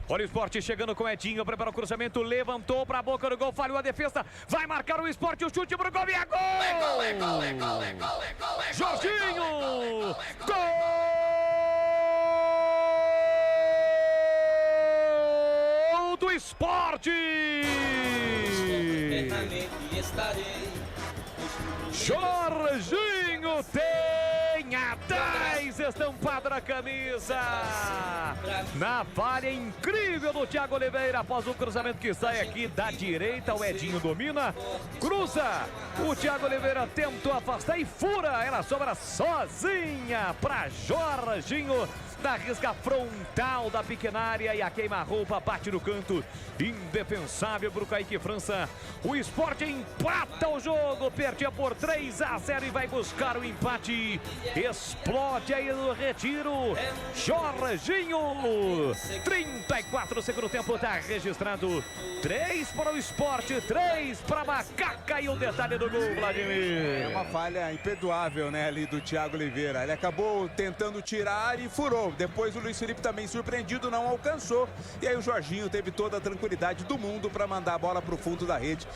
Olha o Sport chegando com o Edinho, prepara o cruzamento, levantou para a boca do gol, falhou a defesa, vai marcar o Sport, o chute pro gol e é gol! Jorginho! Gol do Sport! Jorginho tem a 10 estampada na camisa. Na falha incrível do Thiago Oliveira após o cruzamento que sai aqui da direita. O Edinho domina, cruza. O Thiago Oliveira tentou afastar e fura. Ela sobra sozinha para Jorginho. Na risca frontal da pequena área e a queima-roupa bate no canto. Indefensável para o Kaique França. O Sport empata o jogo, perdia por 3-0 e vai buscar o empate. Explode aí no retiro. Jorginho. 34 segundo tempo, está registrado. 3 para o Sport, 3 para a Macaca e o detalhe do gol, Vladimir. É uma falha imperdoável, né, ali do Thiago Oliveira. Ele acabou tentando tirar e furou. Depois o Luiz Felipe também surpreendido, não alcançou. E aí o Jorginho teve toda a tranquilidade do mundo para mandar a bola para o fundo da rede.